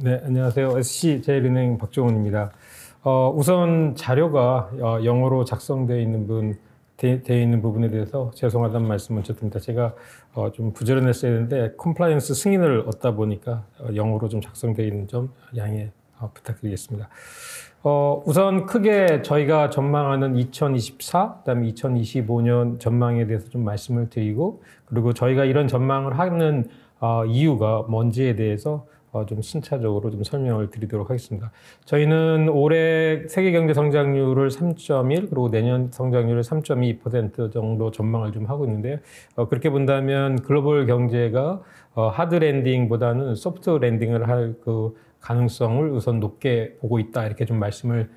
네, 안녕하세요. SC제일은행 박종훈입니다. 우선 자료가 영어로 작성되어 있는 되어 있는 부분에 대해서 죄송하다는 말씀 먼저 드립니다. 제가 좀 부지런했어야 했는데 컴플라이언스 승인을 얻다 보니까 영어로 좀 작성되어 있는 점 양해 부탁드리겠습니다. 우선 크게 저희가 전망하는 2024, 그다음에 2025년 전망에 대해서 좀 말씀을 드리고, 그리고 저희가 이런 전망을 하는 이유가 뭔지에 대해서 좀 순차적으로 좀 설명을 드리도록 하겠습니다. 저희는 올해 세계 경제 성장률을 3.1, 그리고 내년 성장률을 3.2% 정도 전망을 좀 하고 있는데요. 그렇게 본다면 글로벌 경제가 하드 랜딩보다는 소프트 랜딩을 할 그 가능성을 우선 높게 보고 있다, 이렇게 좀 말씀을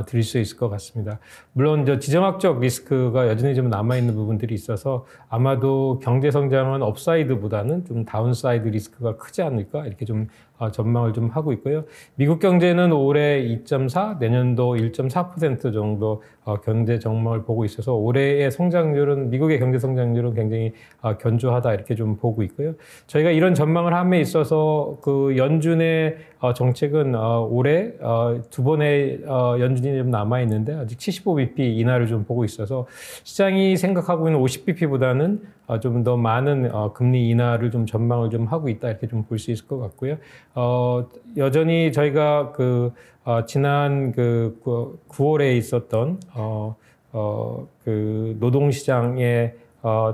드릴 수 있을 것 같습니다. 물론 지정학적 리스크가 여전히 좀 남아있는 부분들이 있어서 아마도 경제 성장은 업사이드보다는 좀 다운사이드 리스크가 크지 않을까, 이렇게 좀 전망을 좀 하고 있고요. 미국 경제는 올해 2.4, 내년도 1.4% 정도 경제 전망을 보고 있어서 올해의 성장률은, 미국의 경제 성장률은 굉장히 견조하다, 이렇게 좀 보고 있고요. 저희가 이런 전망을 함에 있어서 그 연준의 정책은 올해 두 번의 연준이 좀 남아 있는데 아직 75bp 인하를 좀 보고 있어서 시장이 생각하고 있는 50bp보다는 좀 더 많은 금리 인하를 좀 전망을 좀 하고 있다, 이렇게 좀 볼 수 있을 것 같고요. 여전히 저희가 지난 9월에 있었던 그 노동시장의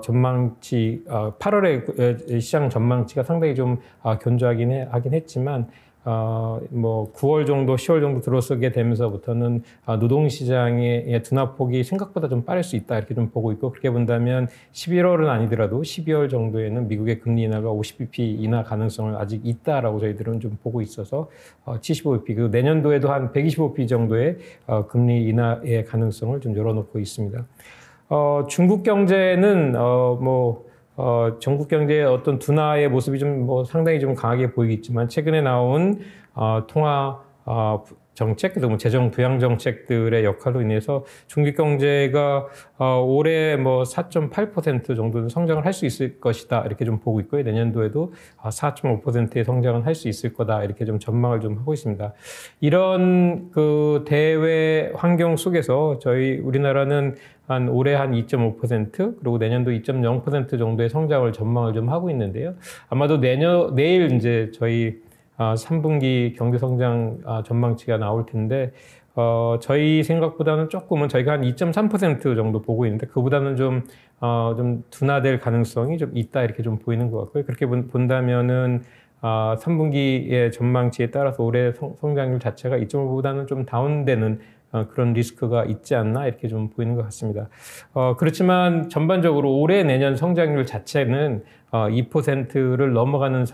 전망치, 8월에 시장 전망치가 상당히 좀 견조하긴 하긴 했지만, 9월 정도, 10월 정도 들어서게 되면서부터는 노동시장의 둔화폭이 생각보다 좀 빠를 수 있다, 이렇게 좀 보고 있고, 그렇게 본다면 11월은 아니더라도 12월 정도에는 미국의 금리 인하가 50bp 인하 가능성을 아직 있다라고 저희들은 좀 보고 있어서 75bp, 그리고 내년도에도 한 125bp 정도의 금리 인하의 가능성을 좀 열어놓고 있습니다. 중국 경제는 전국 경제의 어떤 둔화의 모습이 좀 상당히 좀 강하게 보이겠지만, 최근에 나온 통화 정책, 그리고 재정 부양 정책들의 역할로 인해서 중국 경제가 올해 4.8% 정도는 성장을 할 수 있을 것이다, 이렇게 좀 보고 있고요. 내년도에도 4.5%의 성장은 할 수 있을 거다, 이렇게 좀 전망을 좀 하고 있습니다. 이런 그 대외 환경 속에서 우리나라는 올해 한 2.5%, 그리고 내년도 2.0% 정도의 성장을 전망을 좀 하고 있는데요. 아마도 내일 이제 저희 3분기 경제 성장 전망치가 나올 텐데, 저희 생각보다는 조금은, 저희가 한 2.3% 정도 보고 있는데, 그보다는 좀 둔화될 가능성이 좀 있다, 이렇게 좀 보이는 것 같고요. 그렇게 본다면은 3분기의 전망치에 따라서 올해 성장률 자체가 2.5보다는 좀 다운되는 그런 리스크가 있지 않나, 이렇게 좀 보이는 것 같습니다. 그렇지만 전반적으로 올해 내년 성장률 자체는 2%를 넘어가는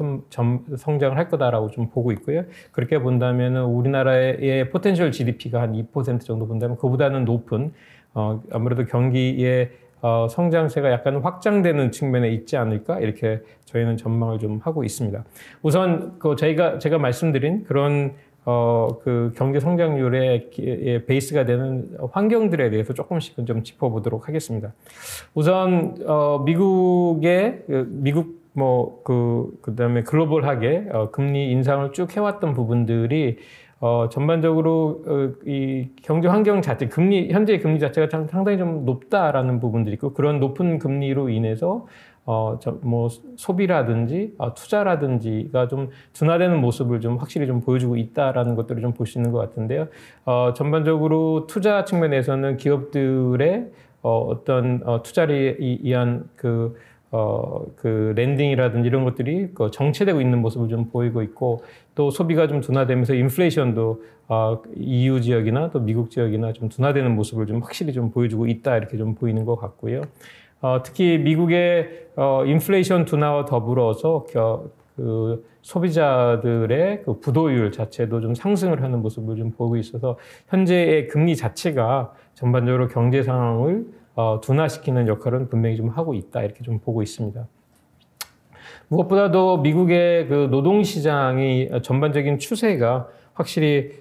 성장을 할 거다라고 좀 보고 있고요. 그렇게 본다면 우리나라의 포텐셜 GDP가 한 2% 정도 본다면 그보다는 높은, 아무래도 경기의 성장세가 약간 확장되는 측면에 있지 않을까, 이렇게 저희는 전망을 좀 하고 있습니다. 우선 제가 말씀드린 그런 그 경제 성장률의 베이스가 되는 환경들에 대해서 조금씩은 좀 짚어보도록 하겠습니다. 우선 그다음에 글로벌하게 금리 인상을 쭉 해왔던 부분들이 전반적으로 이 경제 환경 자체, 현재 금리 자체가 상당히 좀 높다라는 부분들이 있고, 그런 높은 금리로 인해서 소비라든지 투자라든지가 좀 둔화되는 모습을 좀 확실히 좀 보여주고 있다라는 것들을 좀 볼 수 있는 것 같은데요. 전반적으로 투자 측면에서는 기업들의 어떤 투자를 위한 그 랜딩이라든지 이런 것들이 정체되고 있는 모습을 좀 보이고 있고, 또 소비가 좀 둔화되면서 인플레이션도 EU 지역이나 또 미국 지역이나 좀 둔화되는 모습을 좀 확실히 좀 보여주고 있다, 이렇게 좀 보이는 것 같고요. 특히 미국의 인플레이션 둔화와 더불어서 그 소비자들의 그 부도율 자체도 좀 상승을 하는 모습을 좀 보고 있어서 현재의 금리 자체가 전반적으로 경제 상황을 둔화시키는 역할은 분명히 좀 하고 있다, 이렇게 좀 보고 있습니다. 무엇보다도 미국의 그 노동시장이 전반적인 추세가 확실히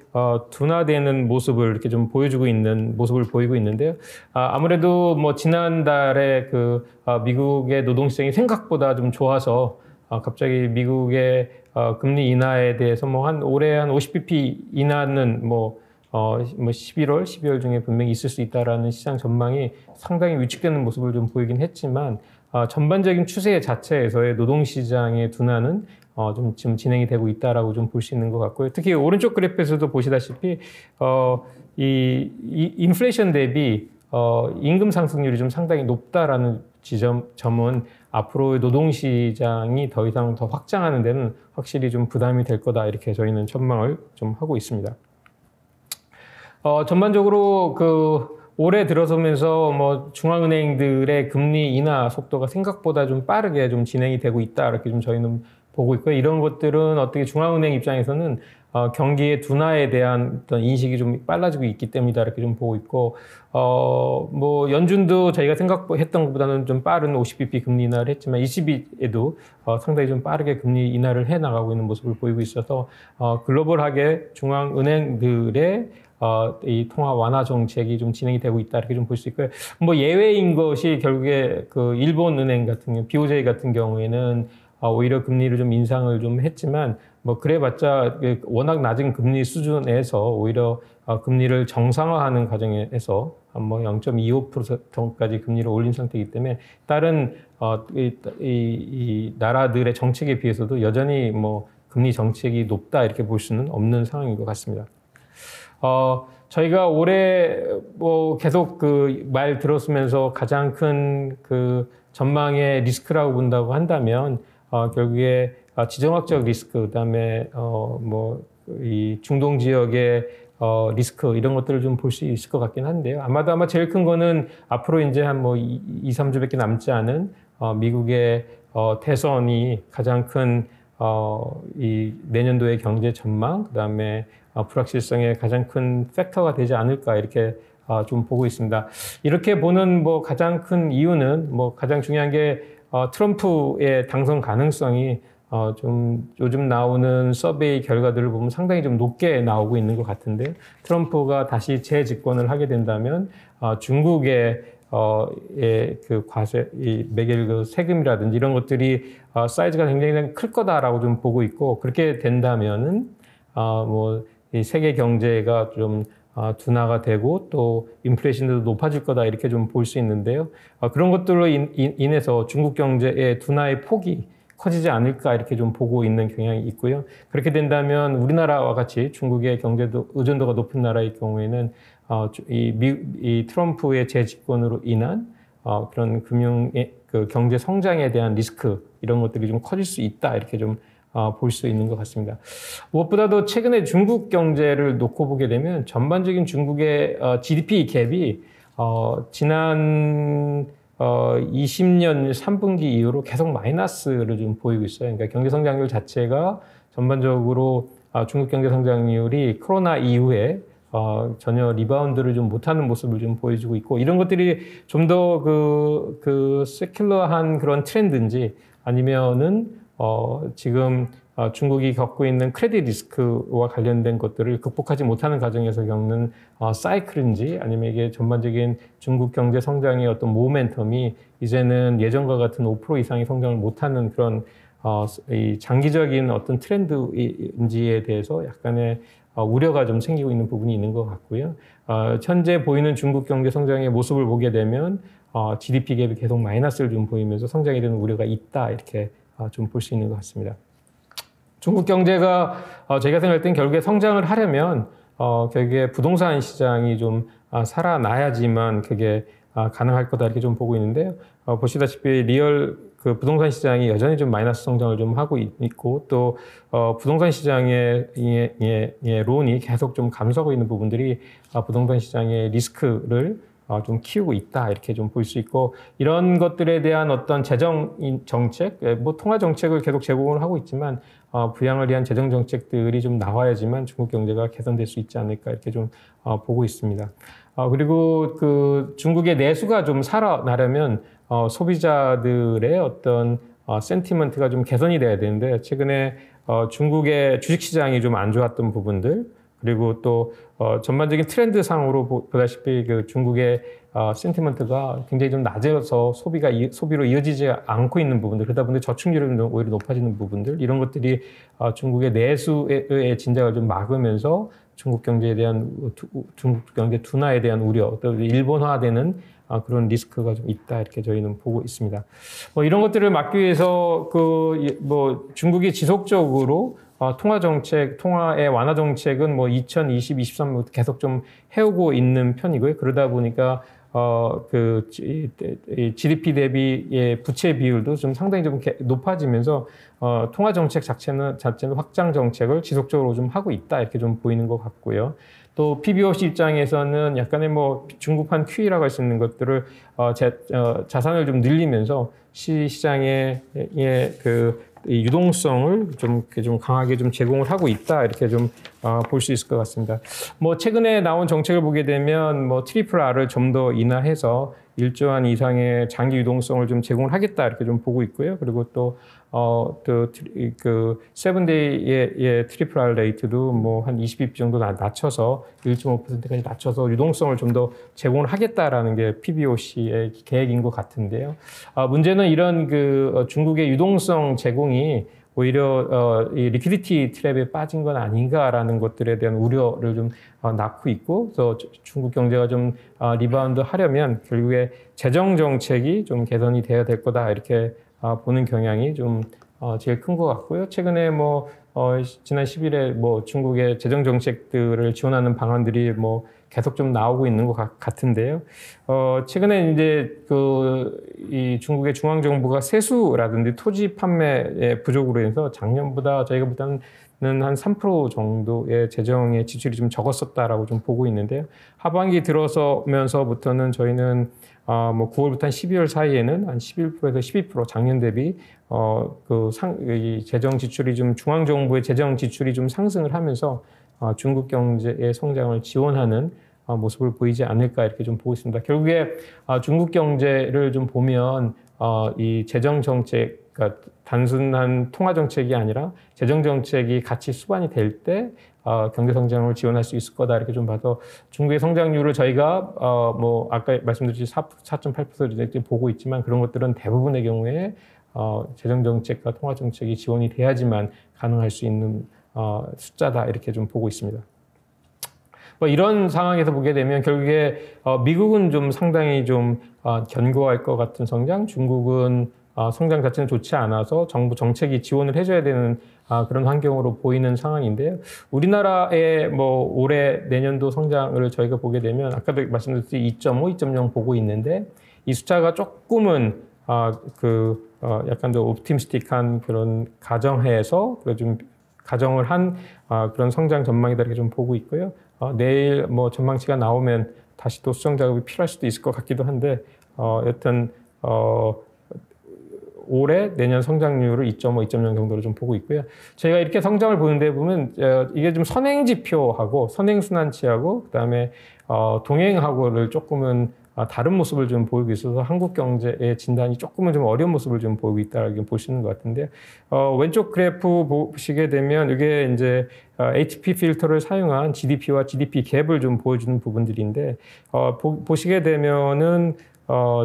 둔화되는 모습을 이렇게 좀 보여주고 있는 모습을 보이고 있는데요. 아무래도 지난달에 미국의 노동시장이 생각보다 좀 좋아서 갑자기 미국의 금리 인하에 대해서 뭐 올해 한 50bp 인하는 뭐 11월, 12월 중에 분명히 있을 수 있다라는 시장 전망이 상당히 위축되는 모습을 좀 보이긴 했지만 전반적인 추세 자체에서의 노동시장의 둔화는 좀 지금 진행이 되고 있다라고 좀 볼 수 있는 것 같고요. 특히 오른쪽 그래프에서도 보시다시피 이 인플레이션 대비 임금 상승률이 좀 상당히 높다라는 점은 앞으로의 노동시장이 더 이상 더 확장하는 데는 확실히 좀 부담이 될 거다 이렇게 저희는 전망을 좀 하고 있습니다. 전반적으로 올해 들어서면서 뭐 중앙은행들의 금리 인하 속도가 생각보다 좀 빠르게 좀 진행이 되고 있다 이렇게 좀 저희는 보고 있고요. 이런 것들은 어떻게 중앙은행 입장에서는 경기의 둔화에 대한 어떤 인식이 좀 빨라지고 있기 때문이다 이렇게 좀 보고 있고 뭐 연준도 저희가 생각했던 것보다는 좀 빠른 50bp 금리 인하를 했지만 ECB에도 상당히 좀 빠르게 금리 인하를 해 나가고 있는 모습을 보이고 있어서 글로벌하게 중앙은행들의 이 통화 완화 정책이 좀 진행이 되고 있다 이렇게 좀 볼 수 있고요. 뭐 예외인 것이 결국에 일본 은행 같은 경우, BOJ 같은 경우에는 오히려 금리를 좀 인상을 좀 했지만 뭐 그래봤자 워낙 낮은 금리 수준에서 오히려 금리를 정상화하는 과정에서 뭐 0.25%까지 금리를 올린 상태이기 때문에 다른 이 나라들의 정책에 비해서도 여전히 뭐 금리 정책이 높다 이렇게 볼 수는 없는 상황인 것 같습니다. 저희가 올해 뭐 계속 말 들었으면서 가장 큰 전망의 리스크라고 본다고 한다면 결국에 지정학적 리스크, 그다음에 이 중동 지역의 리스크 이런 것들을 좀 볼 수 있을 것 같긴 한데요. 아마 제일 큰 거는 앞으로 이제 한 2-3주밖에 남지 않은 미국의 대선이 가장 큰 이 내년도의 경제 전망, 그다음에 불확실성의 가장 큰 팩터가 되지 않을까 이렇게 좀 보고 있습니다. 이렇게 보는 뭐 가장 큰 이유는 뭐 가장 중요한 게 트럼프의 당선 가능성이 좀 요즘 나오는 서베이 결과들을 보면 상당히 좀 높게 나오고 있는 것 같은데 트럼프가 다시 재집권을 하게 된다면 중국의 과세, 매길 세금이라든지 이런 것들이 사이즈가 굉장히 클 거다라고 좀 보고 있고 그렇게 된다면은 이 세계 경제가 좀 둔화가 되고 또 인플레이션도 높아질 거다 이렇게 좀 볼 수 있는데요. 그런 것들로 인해서 중국 경제의 둔화의 폭이 커지지 않을까 이렇게 좀 보고 있는 경향이 있고요. 그렇게 된다면 우리나라와 같이 중국의 경제도 의존도가 높은 나라의 경우에는 이 트럼프의 재집권으로 인한 그런 금융의 경제 성장에 대한 리스크 이런 것들이 좀 커질 수 있다 이렇게 좀 볼 수 있는 것 같습니다. 무엇보다도 최근에 중국 경제를 놓고 보게 되면 전반적인 중국의 GDP 갭이 지난 20년 3분기 이후로 계속 마이너스를 좀 보이고 있어요. 그러니까 경제 성장률 자체가 전반적으로 중국 경제 성장률이 코로나 이후에 전혀 리바운드를 좀 못하는 모습을 좀 보여주고 있고 이런 것들이 좀 더 세큘러한 그런 트렌드인지 아니면은 지금 중국이 겪고 있는 크레딧 리스크와 관련된 것들을 극복하지 못하는 과정에서 겪는 사이클인지 아니면 이게 전반적인 중국 경제 성장의 어떤 모멘텀이 이제는 예전과 같은 5% 이상의 성장을 못하는 그런 이 장기적인 어떤 트렌드인지에 대해서 약간의 우려가 좀 생기고 있는 부분이 있는 것 같고요. 현재 보이는 중국 경제 성장의 모습을 보게 되면 GDP 갭이 계속 마이너스를 좀 보이면서 성장에 대한 우려가 있다 이렇게 좀 볼 수 있는 것 같습니다. 중국 경제가 제가 생각할 땐 결국에 성장을 하려면 결국에 부동산 시장이 좀 살아나야지만 그게 가능할 거다 이렇게 좀 보고 있는데요. 보시다시피 리얼 부동산 시장이 여전히 좀 마이너스 성장을 좀 하고 있고 또 부동산 시장의 론이 계속 좀 감소하고 있는 부분들이 부동산 시장의 리스크를 좀 키우고 있다 이렇게 좀 볼 수 있고 이런 것들에 대한 어떤 재정 정책, 뭐 통화 정책을 계속 제공을 하고 있지만 부양을 위한 재정 정책들이 좀 나와야지만 중국 경제가 개선될 수 있지 않을까 이렇게 좀 보고 있습니다. 그리고 중국의 내수가 좀 살아나려면 소비자들의 어떤 센티먼트가 좀 개선이 돼야 되는데 최근에 중국의 주식 시장이 좀 안 좋았던 부분들 그리고 또 전반적인 트렌드상으로 보다시피 그 중국의 센티먼트가 굉장히 좀 낮아서 소비로 이어지지 않고 있는 부분들, 그러다 보니 저축률이 오히려 높아지는 부분들, 이런 것들이 중국의 내수의 진작을 좀 막으면서 중국 경제에 대한 중국 경제 둔화에 대한 우려, 또 일본화되는 그런 리스크가 좀 있다, 이렇게 저희는 보고 있습니다. 이런 것들을 막기 위해서 중국이 지속적으로 통화의 완화 정책은 2020, 23부터 계속 좀 해오고 있는 편이고요. 그러다 보니까 GDP 대비의 부채 비율도 좀 상당히 좀 높아지면서 통화 정책 자체는 확장 정책을 지속적으로 좀 하고 있다, 이렇게 좀 보이는 것 같고요. 또 PBOC 입장에서는 약간의 중국판 QE라고 할 수 있는 것들을 자산을 좀 늘리면서 시장의 이 유동성을 좀 강하게 좀 제공을 하고 있다, 이렇게 좀 볼 수 있을 것 같습니다. 최근에 나온 정책을 보게 되면 트리플 R을 좀 더 인하해서 1조 원 이상의 장기 유동성을 좀 제공을 하겠다, 이렇게 좀 보고 있고요. 그리고 또 세븐데이의 트리플 R 레이트도 한 20bp 정도 낮춰서 1.5%까지 낮춰서 유동성을 좀 더 제공을 하겠다라는 게 PBOC의 계획인 것 같은데요. 문제는 이런 중국의 유동성 제공이 오히려 이 리퀴디티 트랩에 빠진 건 아닌가라는 것들에 대한 우려를 좀 낳고 있고, 그래서 중국 경제가 좀 리바운드 하려면 결국에 재정 정책이 좀 개선이 돼야 될 거다, 이렇게 보는 경향이 좀 제일 큰 것 같고요. 최근에 지난 10일에 중국의 재정 정책들을 지원하는 방안들이 계속 좀 나오고 있는 것 같은데요. 최근에 이제 이 중국의 중앙 정부가 세수라든지 토지 판매의 부족으로 해서 작년보다 저희가 보다는 한 3% 정도의 재정의 지출이 좀 적었었다라고 좀 보고 있는데요. 하반기 들어서면서부터는 저희는 9월부터 한 12월 사이에는 한 11%에서 12% 작년 대비 이 재정 지출이 좀 중앙 정부의 재정 지출이 좀 상승을 하면서 중국 경제의 성장을 지원하는 모습을 보이지 않을까, 이렇게 좀 보고 있습니다. 결국에 중국 경제를 좀 보면 이 재정 정책, 그러니까 단순한 통화 정책이 아니라 재정 정책이 같이 수반이 될 때 경제 성장을 지원할 수 있을 거다, 이렇게 좀 봐서 중국의 성장률을 저희가 아까 말씀드렸듯이 4.8% 보고 있지만, 그런 것들은 대부분의 경우에 재정 정책과 통화 정책이 지원이 돼야지만 가능할 수 있는 숫자다, 이렇게 좀 보고 있습니다. 이런 상황에서 보게 되면 결국에 미국은 좀 상당히 좀 견고할 것 같은 성장, 중국은 성장 자체는 좋지 않아서 정부 정책이 지원을 해줘야 되는 그런 환경으로 보이는 상황인데요. 우리나라의 올해 내년도 성장을 저희가 보게 되면 아까도 말씀드렸듯이 2.5, 2.0 보고 있는데, 이 숫자가 조금은 약간 더 옵티미스틱한 그런 가정하에서 좀 가정을 한 그런 성장 전망이다, 이렇게 좀 보고 있고요. 내일 전망치가 나오면 다시 또 수정 작업이 필요할 수도 있을 것 같기도 한데, 여튼 올해 내년 성장률을 2.5, 2.0 정도로 좀 보고 있고요. 저희가 이렇게 성장을 보는데 보면 이게 좀 선행지표하고 선행순환치하고 그다음에 동행하고를 조금은 다른 모습을 좀 보이고 있어서 한국 경제의 진단이 조금은 좀 어려운 모습을 좀 보이고 있다고 보시는 것 같은데요. 왼쪽 그래프 보시게 되면 이게 이제 HP 필터를 사용한 GDP와 GDP 갭을 좀 보여주는 부분들인데, 보시게 되면은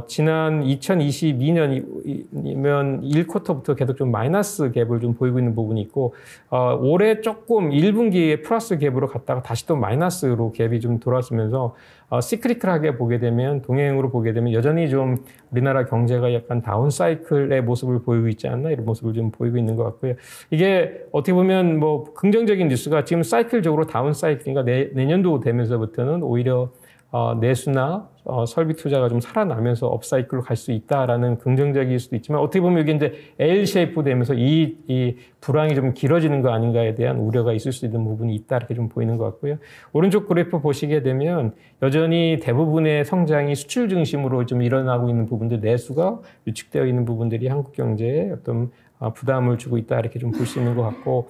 지난 2022년이면 1쿼터부터 계속 좀 마이너스 갭을 좀 보이고 있는 부분이 있고, 올해 조금 1분기에 플러스 갭으로 갔다가 다시 또 마이너스로 갭이 좀 돌아서면서 시크리컬하게 보게 되면, 동행으로 보게 되면 여전히 좀 우리나라 경제가 약간 다운 사이클의 모습을 보이고 있지 않나, 이런 모습을 좀 보이고 있는 것 같고요. 이게 어떻게 보면 긍정적인 뉴스가 지금 사이클적으로 다운 사이클인가, 내년도 되면서부터는 오히려 내수나 설비 투자가 좀 살아나면서 업사이클로 갈 수 있다라는 긍정적일 수도 있지만, 어떻게 보면 이게 이제 L 쉐이프 되면서 이 불황이 좀 길어지는 거 아닌가에 대한 우려가 있을 수 있는 부분이 있다, 이렇게 좀 보이는 것 같고요. 오른쪽 그래프 보시게 되면 여전히 대부분의 성장이 수출 중심으로 좀 일어나고 있는 부분들, 내수가 위축되어 있는 부분들이 한국 경제에 어떤 부담을 주고 있다, 이렇게 좀 볼 수 있는 것 같고,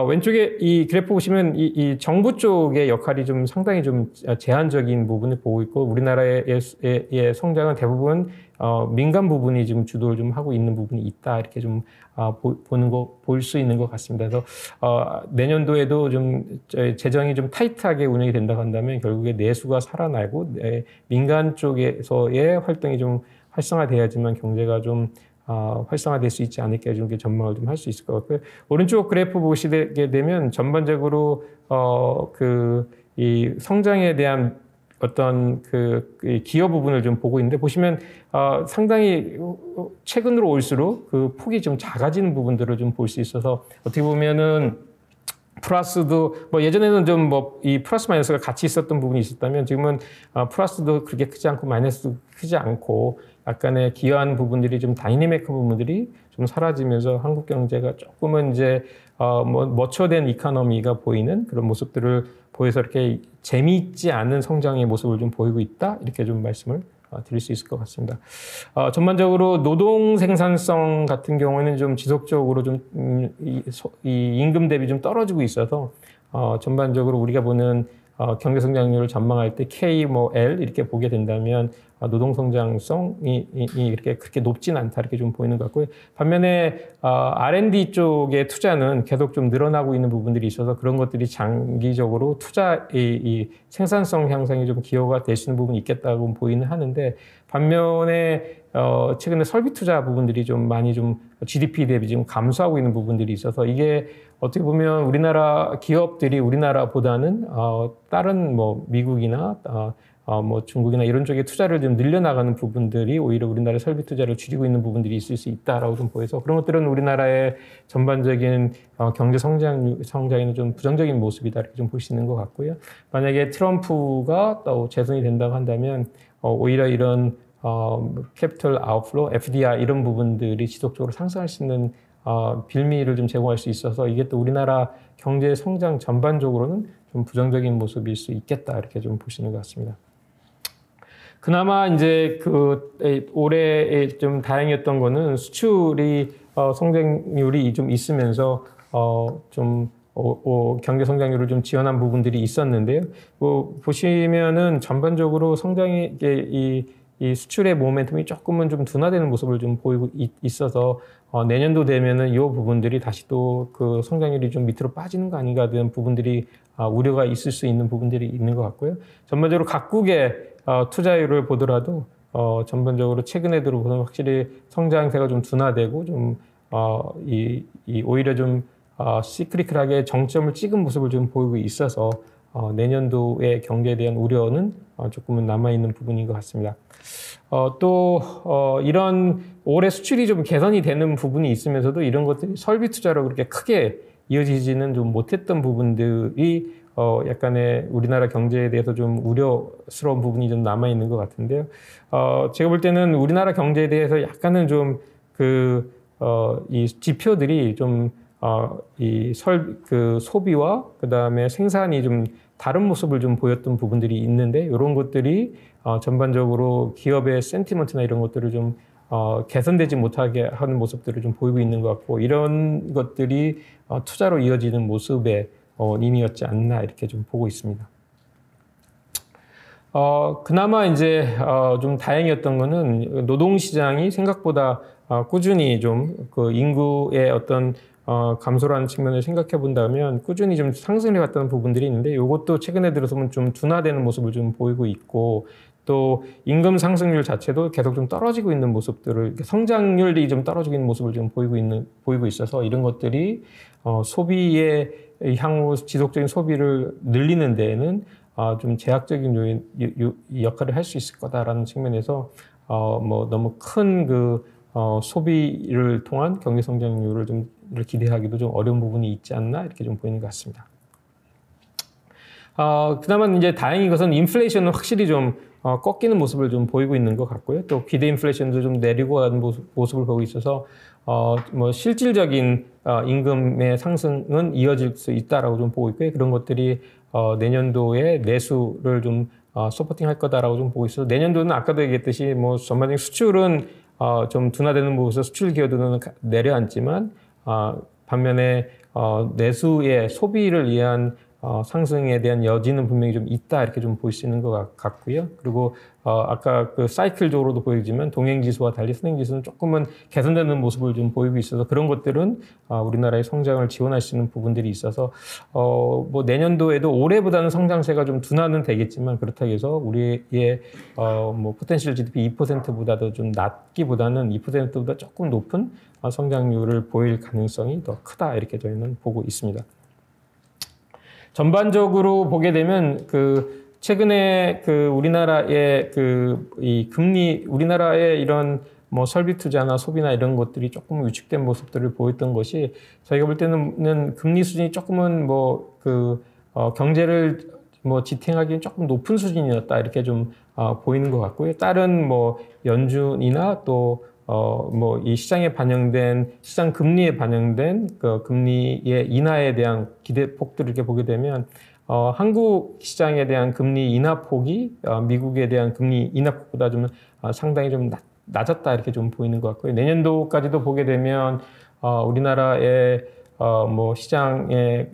왼쪽에 이 그래프 보시면 이 정부 쪽의 역할이 좀 상당히 좀 제한적인 부분을 보고 있고 우리나라의 성장은 대부분 민간 부분이 지금 주도를 좀 하고 있는 부분이 있다 이렇게 좀 볼 수 있는 것 같습니다. 그래서 내년도에도 좀 재정이 좀 타이트하게 운영이 된다고 한다면 결국에 내수가 살아나고 민간 쪽에서의 활동이 좀 활성화돼야지만 경제가 좀 활성화될 수 있지 않을까 좀 전망을 좀 할 수 있을 것 같고요. 오른쪽 그래프 보시게 되면 전반적으로 이 성장에 대한 어떤 기여 부분을 좀 보고 있는데 보시면 상당히 최근으로 올수록 그 폭이 좀 작아지는 부분들을 좀 볼 수 있어서 어떻게 보면은 플러스도 뭐 예전에는 좀 뭐 이 플러스 마이너스가 같이 있었던 부분이 있었다면 지금은 플러스도 그렇게 크지 않고 마이너스도 크지 않고 약간의 기여한 부분들이 좀 다이내믹한 부분들이 좀 사라지면서 한국 경제가 조금은 이제 뭐 머처된 이코노미가 보이는 그런 모습들을 보여서 이렇게 재미있지 않은 성장의 모습을 좀 보이고 있다 이렇게 좀 말씀을 드릴 수 있을 것 같습니다. 전반적으로 노동 생산성 같은 경우에는 좀 지속적으로 좀 이 임금 대비 좀 떨어지고 있어서 전반적으로 우리가 보는 경제 성장률을 전망할 때 K, 뭐 L 이렇게 보게 된다면 노동 성장성이 이렇게 그렇게 높진 않다 이렇게 좀 보이는 것 같고요. 반면에 R&D 쪽의 투자는 계속 좀 늘어나고 있는 부분들이 있어서 그런 것들이 장기적으로 이 생산성 향상에 좀 기여가 될 수 있는 부분이 있겠다고 보이는 하는데 반면에 최근에 설비 투자 부분들이 좀 많이 좀 GDP 대비 지금 감소하고 있는 부분들이 있어서 이게 어떻게 보면 우리나라 기업들이 우리나라보다는 다른 뭐 미국이나 뭐 중국이나 이런 쪽에 투자를 좀 늘려나가는 부분들이 오히려 우리나라의 설비 투자를 줄이고 있는 부분들이 있을 수 있다라고 좀 보여서 그런 것들은 우리나라의 전반적인 경제 성장에는 좀 부정적인 모습이다 이렇게 좀 볼 수 있는 것 같고요. 만약에 트럼프가 또 재선이 된다고 한다면 오히려 이런 캐피털 아웃플로, FDI 이런 부분들이 지속적으로 상승할 수 있는 빌미를 좀 제공할 수 있어서 이게 또 우리나라 경제 성장 전반적으로는 좀 부정적인 모습일 수 있겠다 이렇게 좀 보시는 것 같습니다. 그나마 이제 올해 좀 다행이었던 거는 수출이 성장률이 좀 있으면서 경제 성장률을 좀 지원한 부분들이 있었는데요. 보시면은 전반적으로 성장의 이 수출의 모멘텀이 조금은 좀 둔화되는 모습을 좀 보이고 있어서 내년도 되면은 이 부분들이 다시 또 그 성장률이 좀 밑으로 빠지는 거 아닌가 하는 부분들이 우려가 있을 수 있는 부분들이 있는 것 같고요. 전반적으로 각국의 투자율을 보더라도 전반적으로 최근에 들어보면 확실히 성장세가 좀 둔화되고 좀 오히려 좀 시크리컬하게 정점을 찍은 모습을 좀 보이고 있어서 내년도의 경제에 대한 우려는 조금은 남아있는 부분인 것 같습니다. 이런 올해 수출이 좀 개선이 되는 부분이 있으면서도 이런 것들이 설비 투자로 그렇게 크게 이어지지는 좀 못했던 부분들이 약간의 우리나라 경제에 대해서 좀 우려스러운 부분이 좀 남아있는 것 같은데요. 제가 볼 때는 우리나라 경제에 대해서 약간은 좀 이 지표들이 좀 소비와 그 다음에 생산이 좀 다른 모습을 좀 보였던 부분들이 있는데 이런 것들이 전반적으로 기업의 센티먼트나 이런 것들을 좀 개선되지 못하게 하는 모습들을 좀 보이고 있는 것 같고 이런 것들이 투자로 이어지는 모습의 원인이었지 않나 이렇게 좀 보고 있습니다. 그나마 이제 좀 다행이었던 거는 노동시장이 생각보다 꾸준히 좀 그 인구의 어떤 감소라는 측면을 생각해 본다면 꾸준히 좀 상승해 왔다는 부분들이 있는데 이것도 최근에 들어서는 좀 둔화되는 모습을 좀 보이고 있고 또 임금 상승률 자체도 계속 좀 떨어지고 있는 모습들을 성장률이 좀 떨어지고 있는 모습을 좀 보이고 있어서 이런 것들이 소비의 향후 지속적인 소비를 늘리는 데에는 좀 제약적인 역할을 할 수 있을 거다라는 측면에서 뭐 너무 큰 소비를 통한 경제 성장률을 좀 기대하기도 좀 어려운 부분이 있지 않나 이렇게 좀 보이는 것 같습니다. 그나마 이제 다행인 것은 인플레이션은 확실히 좀 꺾이는 모습을 좀 보이고 있는 것 같고요. 또 기대 인플레이션도 좀 내리고 가는 모습을 보고 있어서 뭐 실질적인 임금의 상승은 이어질 수 있다라고 좀 보고 있고요. 그런 것들이 내년도에 내수를 좀 서포팅할 거다라고 좀 보고 있어서 내년도는 아까도 얘기했듯이 뭐 전반적인 수출은 좀 둔화되는 모습에서 수출 기여도는 내려앉지만 반면에 내수의 소비를 위한 상승에 대한 여지는 분명히 좀 있다 이렇게 좀 볼 수 있는 것 같고요. 그리고 아까 그 사이클적으로도 보이지만 동행지수와 달리 선행지수는 조금은 개선되는 모습을 좀 보이고 있어서 그런 것들은 우리나라의 성장을 지원할 수 있는 부분들이 있어서 뭐 내년도에도 올해보다는 성장세가 좀 둔화는 되겠지만 그렇다고 해서 우리의 뭐 포텐셜 GDP 2%보다도 좀 낮기보다는 2%보다 조금 높은 성장률을 보일 가능성이 더 크다 이렇게 저희는 보고 있습니다. 전반적으로 보게 되면 최근에 우리나라의 이 금리, 우리나라의 이런 뭐 설비 투자나 소비나 이런 것들이 조금 위축된 모습들을 보였던 것이 저희가 볼 때는 금리 수준이 조금은 경제를 뭐 지탱하기엔 조금 높은 수준이었다 이렇게 좀 보이는 것 같고요. 다른 뭐 연준이나 또 뭐 이 시장에 반영된 시장 금리에 반영된 그 금리의 인하에 대한 기대폭들을 이렇게 보게 되면 한국 시장에 대한 금리 인하 폭이 미국에 대한 금리 인하 폭보다 좀 상당히 좀 낮았다 이렇게 좀 보이는 것 같고요. 내년도까지도 보게 되면 우리나라의 뭐 시장의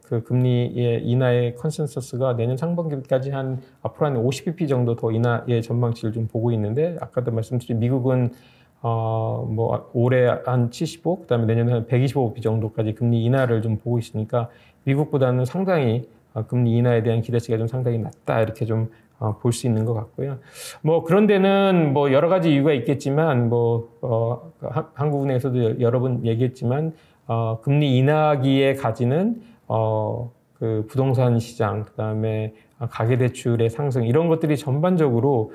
그 금리의 인하의 컨센서스가 내년 상반기까지 앞으로 한 50bp 정도 더 인하의 전망치를 좀 보고 있는데 아까도 말씀드린 미국은 뭐 올해 한 75, 그다음에 내년에 한 125bp 정도까지 금리 인하를 좀 보고 있으니까 미국보다는 상당히 금리 인하에 대한 기대치가 좀 상당히 낮다 이렇게 좀 볼 수 있는 것 같고요. 뭐 그런 데는 뭐 여러 가지 이유가 있겠지만 한국은행에서도 여러 번 얘기했지만 금리 인하기에 가지는 그 부동산 시장, 그다음에 가계대출의 상승 이런 것들이 전반적으로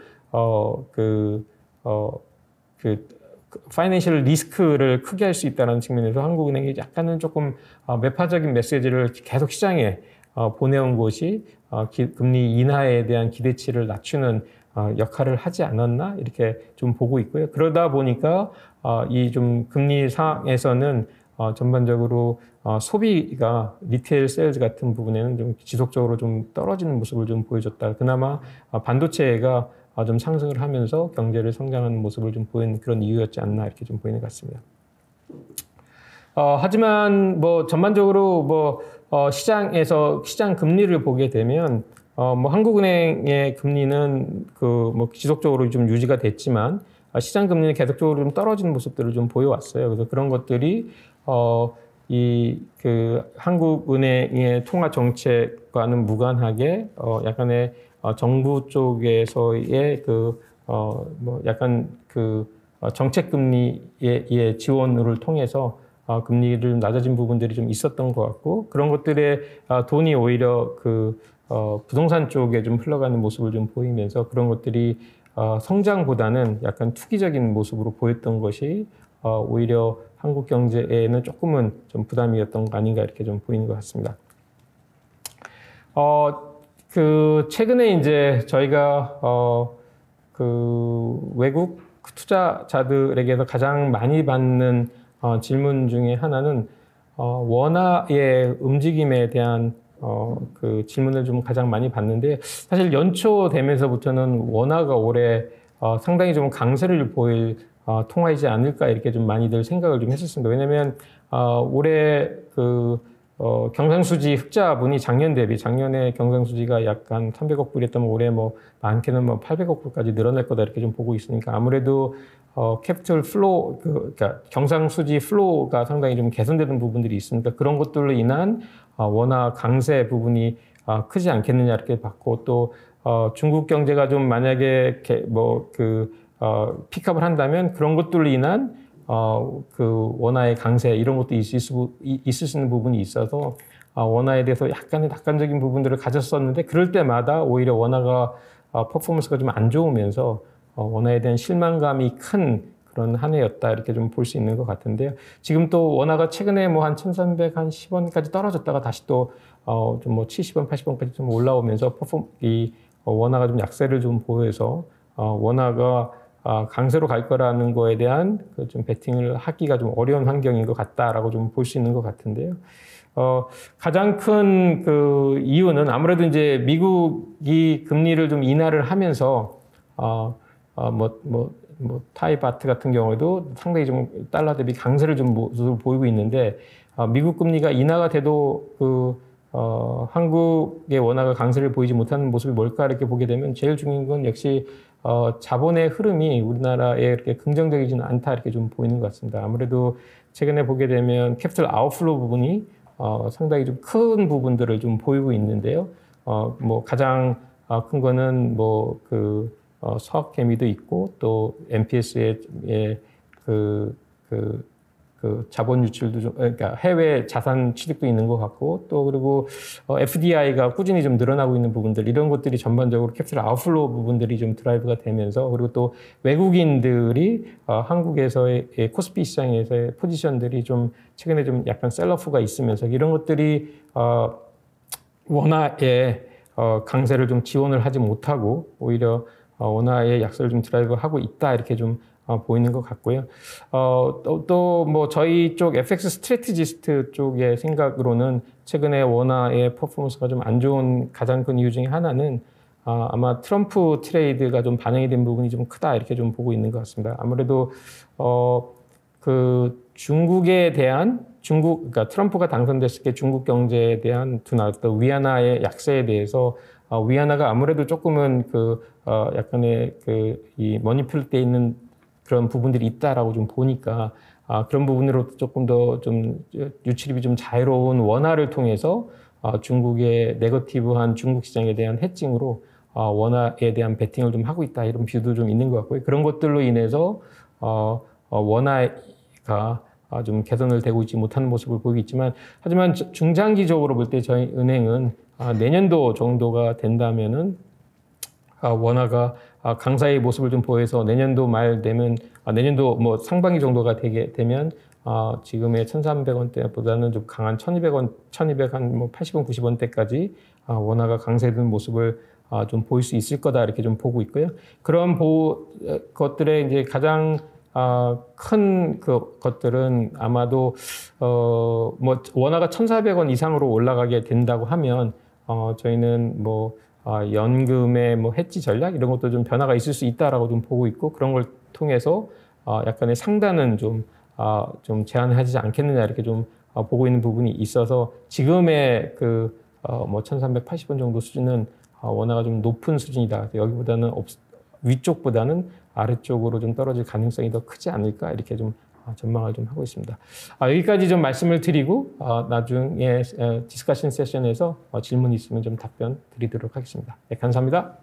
파이낸셜 리스크를 크게 할 수 있다는 측면에서 한국은행이 약간은 조금 매파적인 메시지를 계속 시장에 보내온 것이 금리 인하에 대한 기대치를 낮추는 역할을 하지 않았나 이렇게 좀 보고 있고요. 그러다 보니까 이 좀 금리 상황에서는 전반적으로 소비가 리테일 세일즈 같은 부분에는 좀 지속적으로 좀 떨어지는 모습을 좀 보여줬다. 그나마 반도체가 좀 상승을 하면서 경제를 성장하는 모습을 좀 보이는 그런 이유였지 않나 이렇게 좀 보이는 것 같습니다. 하지만 뭐 전반적으로 시장에서 시장 금리를 보게 되면 뭐 한국은행의 금리는 뭐 지속적으로 좀 유지가 됐지만 시장 금리는 계속적으로 좀 떨어지는 모습들을 좀 보여왔어요. 그래서 그런 것들이 한국은행의 통화 정책과는 무관하게 약간의 정부 쪽에서의 정책 금리의 지원을 통해서 금리를 낮아진 부분들이 좀 있었던 것 같고 그런 것들의 돈이 오히려 부동산 쪽에 좀 흘러가는 모습을 좀 보이면서 그런 것들이 성장보다는 약간 투기적인 모습으로 보였던 것이 오히려 한국 경제에는 조금은 좀 부담이었던 거 아닌가 이렇게 좀 보이는 것 같습니다. 최근에 이제 저희가 외국 투자자들에게서 가장 많이 받는 질문 중에 하나는 원화의 움직임에 대한 질문을 좀 가장 많이 받는데 사실 연초 되면서부터는 원화가 올해 상당히 좀 강세를 보일 통화이지 않을까 이렇게 좀 많이들 생각을 좀 했었습니다. 왜냐하면 올해 경상수지 흑자분이 작년에 경상수지가 약간 300억 불이었다면 올해 뭐 많게는 뭐 800억 불까지 늘어날 거다 이렇게 좀 보고 있으니까 아무래도 캐피털 플로우, 그러니까 경상수지 플로우가 상당히 좀 개선되는 부분들이 있으니까 그런 것들로 인한 원화 강세 부분이 크지 않겠느냐 이렇게 봤고 또 중국 경제가 좀 만약에 픽업을 한다면 그런 것들로 인한 원화의 강세 이런 것도 있을 수 있는 부분이 있어서 원화에 대해서 약간의 낙관적인 부분들을 가졌었는데 그럴 때마다 오히려 원화가 퍼포먼스가 좀 안 좋으면서 원화에 대한 실망감이 큰 그런 한 해였다 이렇게 좀 볼 수 있는 것 같은데요. 지금 또 원화가 최근에 뭐 한 1,310원까지 떨어졌다가 다시 또 좀 뭐 70원, 80원까지 좀 올라오면서 원화가 좀 약세를 좀 보여서 원화가 강세로 갈 거라는 거에 대한 좀 베팅을 하기가 좀 어려운 환경인 것 같다라고 좀 볼 수 있는 것 같은데요. 가장 큰 이유는 아무래도 이제 미국이 금리를 좀 인하를 하면서 타이 바트 같은 경우에도 상당히 좀 달러 대비 강세를 좀 모습을 보이고 있는데 미국 금리가 인하가 돼도 한국의 원화가 강세를 보이지 못하는 모습이 뭘까 이렇게 보게 되면 제일 중요한 건 역시 자본의 흐름이 우리나라에 이렇게 긍정적이지는 않다 이렇게 좀 보이는 것 같습니다. 아무래도 최근에 보게 되면 캐피털 아웃플로우 부분이 상당히 좀 큰 부분들을 좀 보이고 있는데요. 뭐 가장 큰 거는 서학 개미도 있고 또 MPS의 자본 유출도 좀, 그러니까 해외 자산 취득도 있는 것 같고, 또 그리고 FDI가 꾸준히 좀 늘어나고 있는 부분들, 이런 것들이 전반적으로 캐피털 아웃플로우 부분들이 좀 드라이브가 되면서, 그리고 또 외국인들이 한국에서의 코스피 시장에서의 포지션들이 좀 최근에 좀 약간 셀러프가 있으면서 이런 것들이 원화의 강세를 좀 지원을 하지 못하고 오히려 원화의 약세를 좀 드라이브하고 있다 이렇게 좀 보이는 것 같고요. 또 뭐 저희 쪽 FX 스트래티지스트 쪽의 생각으로는 최근에 원화의 퍼포먼스가 좀 안 좋은 가장 큰 이유 중에 하나는 아마 트럼프 트레이드가 좀 반영이 된 부분이 좀 크다 이렇게 좀 보고 있는 것 같습니다. 아무래도 중국에 대한 그러니까 트럼프가 당선됐을 때 중국 경제에 대한 또 위안화의 약세에 대해서 위안화가 아무래도 조금은 약간의 이 머니플 때 있는 그런 부분들이 있다라고 좀 보니까 그런 부분으로 조금 더 좀 유출입이 좀 자유로운 원화를 통해서 중국의 네거티브한 중국 시장에 대한 해칭으로 원화에 대한 베팅을 좀 하고 있다 이런 뷰도 좀 있는 것 같고요. 그런 것들로 인해서 원화가 좀 개선을 되고 있지 못하는 모습을 보이고 있지만 하지만 중장기적으로 볼 때 저희 은행은 내년도 정도가 된다면은 원화가 강세의 모습을 좀 보여서 내년도 말 되면 내년도 뭐 상반기 정도가 되게 되면 지금의 1,300원대보다는 좀 강한 1,200원, 1,200 한 뭐 80원, 90원대까지 원화가 강세되는 모습을 좀 보일 수 있을 거다 이렇게 좀 보고 있고요. 그런 것들의 이제 가장 큰 것들은 아마도 뭐 원화가 1,400원 이상으로 올라가게 된다고 하면 저희는 뭐 연금의 뭐 해지 전략 이런 것도 좀 변화가 있을 수 있다라고 좀 보고 있고 그런 걸 통해서 약간의 상단은 좀 제한하지 않겠느냐 이렇게 좀 보고 있는 부분이 있어서 지금의 뭐 1,380원 정도 수준은 원화가 좀 높은 수준이다. 여기보다는 위쪽보다는 아래쪽으로 좀 떨어질 가능성이 더 크지 않을까 이렇게 좀 전망을 좀 하고 있습니다. 여기까지 좀 말씀을 드리고 나중에 디스커션 세션에서 질문 있으면 좀 답변 드리도록 하겠습니다. 네, 감사합니다.